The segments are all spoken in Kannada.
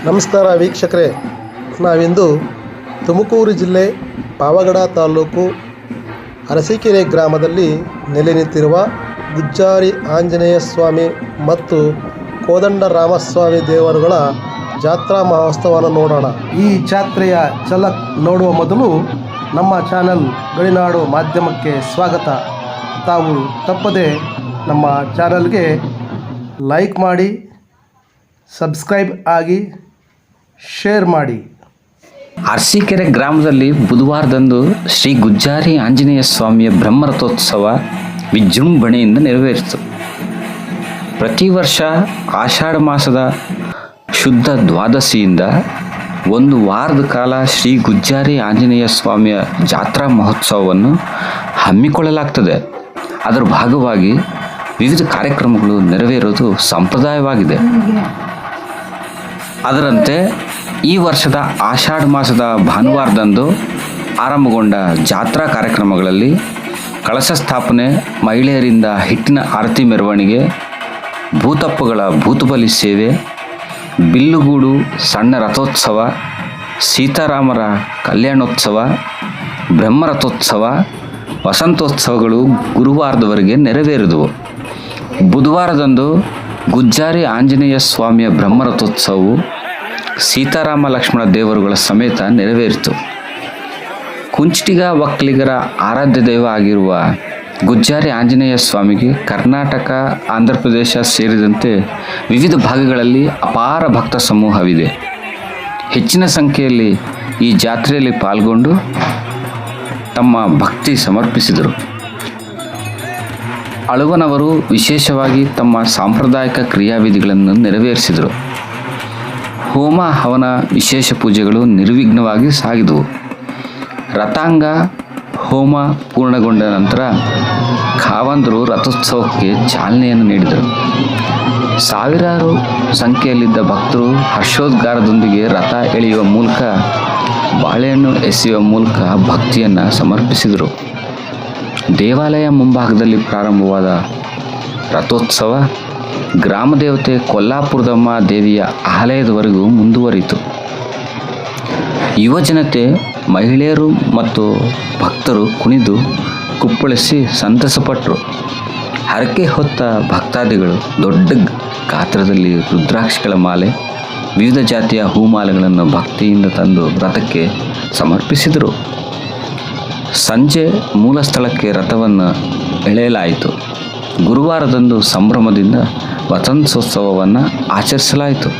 ನಮಸ್ಕಾರ ವೀಕ್ಷಕರೇ, ನಾವಿಂದು ತುಮಕೂರು ಜಿಲ್ಲೆ ಪಾವಗಡ ತಾಲೂಕು ಅರಸೀಕೆರೆ ಗ್ರಾಮದಲ್ಲಿ ನೆಲೆ ನಿಂತಿರುವ ಗುಜ್ಜಾರಿ ಆಂಜನೇಯ ಸ್ವಾಮಿ ಮತ್ತು ಕೋದಂಡ ರಾಮಸ್ವಾಮಿ ದೇವರುಗಳ ಜಾತ್ರಾ ಮಹೋತ್ಸವವನ್ನು ನೋಡೋಣ. ಈ ಜಾತ್ರೆಯ ಝಲಕ್ ನೋಡುವ ಮೊದಲು ನಮ್ಮ ಚಾನಲ್ ಗಡಿನಾಡು ಮಾಧ್ಯಮಕ್ಕೆ ಸ್ವಾಗತ. ತಾವು ತಪ್ಪದೆ ನಮ್ಮ ಚಾನಲ್ಗೆ ಲೈಕ್ ಮಾಡಿ, ಸಬ್ಸ್ಕ್ರೈಬ್ ಆಗಿ, ಶೇರ್ ಮಾಡಿ. ಅರಸೀಕೆರೆ ಗ್ರಾಮದಲ್ಲಿ ಬುಧವಾರದಂದು ಶ್ರೀ ಗುಜ್ಜಾರಿ ಆಂಜನೇಯ ಸ್ವಾಮಿಯ ಬ್ರಹ್ಮರಥೋತ್ಸವ ವಿಜೃಂಭಣೆಯಿಂದ ನೆರವೇರಿತು. ಪ್ರತಿ ವರ್ಷ ಆಷಾಢ ಮಾಸದ ಶುದ್ಧ ದ್ವಾದಶಿಯಿಂದ ಒಂದು ವಾರದ ಕಾಲ ಶ್ರೀ ಗುಜ್ಜಾರಿ ಆಂಜನೇಯ ಸ್ವಾಮಿಯ ಜಾತ್ರಾ ಮಹೋತ್ಸವವನ್ನು ಹಮ್ಮಿಕೊಳ್ಳಲಾಗ್ತದೆ. ಅದರ ಭಾಗವಾಗಿ ವಿವಿಧ ಕಾರ್ಯಕ್ರಮಗಳು ನೆರವೇರುವುದು ಸಂಪ್ರದಾಯವಾಗಿದೆ. ಅದರಂತೆ ಈ ವರ್ಷದ ಆಷಾಢ ಮಾಸದ ಭಾನುವಾರದಂದು ಆರಂಭಗೊಂಡ ಜಾತ್ರಾ ಕಾರ್ಯಕ್ರಮಗಳಲ್ಲಿ ಕಳಶ ಸ್ಥಾಪನೆ, ಮಹಿಳೆಯರಿಂದ ಹಿಟ್ಟಿನ ಆರತಿ ಮೆರವಣಿಗೆ, ಭೂತಪ್ಪಗಳ ಭೂತಬಲಿ ಸೇವೆ, ಬಿಲ್ಲುಗೂಡು ಸಣ್ಣ ರಥೋತ್ಸವ, ಸೀತಾರಾಮರ ಕಲ್ಯಾಣೋತ್ಸವ, ಬ್ರಹ್ಮರಥೋತ್ಸವ, ವಸಂತೋತ್ಸವಗಳು ಗುರುವಾರದವರೆಗೆ ನೆರವೇರಿದವು. ಬುಧವಾರದಂದು ಗುಜ್ಜಾರಿ ಆಂಜನೇಯ ಸ್ವಾಮಿಯ ಬ್ರಹ್ಮರಥೋತ್ಸವವು ಸೀತಾರಾಮ ಲಕ್ಷ್ಮಣ ದೇವರುಗಳ ಸಮೇತ ನೆರವೇರಿತು. ಕುಂಚಿಟಿಗ ಒಕ್ಕಲಿಗರ ಆರಾಧ್ಯ ದೈವ ಆಗಿರುವ ಗುಜ್ಜಾರಿ ಆಂಜನೇಯ ಸ್ವಾಮಿಗೆ ಕರ್ನಾಟಕ, ಆಂಧ್ರ ಪ್ರದೇಶ ಸೇರಿದಂತೆ ವಿವಿಧ ಭಾಗಗಳಲ್ಲಿ ಅಪಾರ ಭಕ್ತ ಸಮೂಹವಿದೆ. ಹೆಚ್ಚಿನ ಸಂಖ್ಯೆಯಲ್ಲಿ ಈ ಜಾತ್ರೆಯಲ್ಲಿ ಪಾಲ್ಗೊಂಡು ತಮ್ಮ ಭಕ್ತಿ ಸಮರ್ಪಿಸಿದರು. ಅಳುವನವರು ವಿಶೇಷವಾಗಿ ತಮ್ಮ ಸಾಂಪ್ರದಾಯಿಕ ಕ್ರಿಯಾವಿಧಿಗಳನ್ನು ನೆರವೇರಿಸಿದರು. ಹೋಮ ಹವನ ವಿಶೇಷ ಪೂಜೆಗಳು ನಿರ್ವಿಘ್ನವಾಗಿ ಸಾಗಿದವು. ರಥಾಂಗ ಹೋಮ ಪೂರ್ಣಗೊಂಡ ನಂತರ ಖಾವಂದರು ರಥೋತ್ಸವಕ್ಕೆ ಚಾಲನೆಯನ್ನು ನೀಡಿದರು. ಸಾವಿರಾರು ಸಂಖ್ಯೆಯಲ್ಲಿದ್ದ ಭಕ್ತರು ಹರ್ಷೋದ್ಗಾರದೊಂದಿಗೆ ರಥ ಎಳೆಯುವ ಮೂಲಕ, ಬಾಳೆಹಣ್ಣು ಎಸೆಯುವ ಮೂಲಕ ಭಕ್ತಿಯನ್ನು ಸಮರ್ಪಿಸಿದರು. ದೇವಾಲಯ ಮುಂಭಾಗದಲ್ಲಿ ಪ್ರಾರಂಭವಾದ ರಥೋತ್ಸವ ಗ್ರಾಮದೇವತೆ ಕೊಲ್ಲಾಪುರದಮ್ಮ ದೇವಿಯ ಆಲಯದವರೆಗೂ ಮುಂದುವರಿಯಿತು. ಯುವಜನತೆ, ಮಹಿಳೆಯರು ಮತ್ತು ಭಕ್ತರು ಕುಣಿದು ಕುಪ್ಪಳಿಸಿ ಸಂತಸಪಟ್ಟರು. ಹರಕೆ ಹೊತ್ತ ಭಕ್ತಾದಿಗಳು ದೊಡ್ಡ ಗಾತ್ರದಲ್ಲಿ ರುದ್ರಾಕ್ಷಿಗಳ ಮಾಲೆ, ವಿವಿಧ ಜಾತಿಯ ಹೂಮಾಲೆಗಳನ್ನು ಭಕ್ತಿಯಿಂದ ತಂದು ರಥಕ್ಕೆ ಸಮರ್ಪಿಸಿದರು. ಸಂಜೆ ಮೂಲ ಸ್ಥಳಕ್ಕೆ ರಥವನ್ನು ಎಳೆಯಲಾಯಿತು. ಗುರುವಾರದಂದು ಸಂಭ್ರಮದಿಂದ ವಸಂತೋತ್ಸವವನ್ನು ಆಚರಿಸಲಾಯಿತು.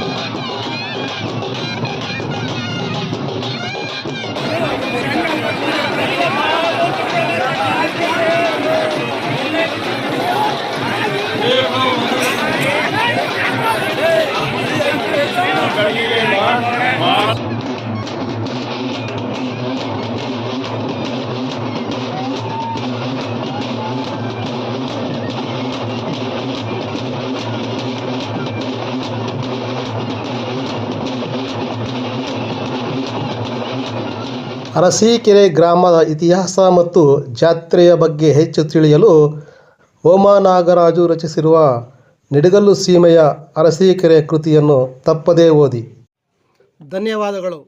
ಅರಸೀಕೆರೆ ಗ್ರಾಮದ ಇತಿಹಾಸ ಮತ್ತು ಜಾತ್ರೆಯ ಬಗ್ಗೆ ಹೆಚ್ಚು ತಿಳಿಯಲು ಓಮ ನಾಗರಾಜು ರಚಿಸಿರುವ ನಿಡಗಲ್ಲು ಸೀಮೆಯ ಅರಸೀಕೆರೆ ಕೃತಿಯನ್ನು ತಪ್ಪದೇ ಓದಿ. ಧನ್ಯವಾದಗಳು.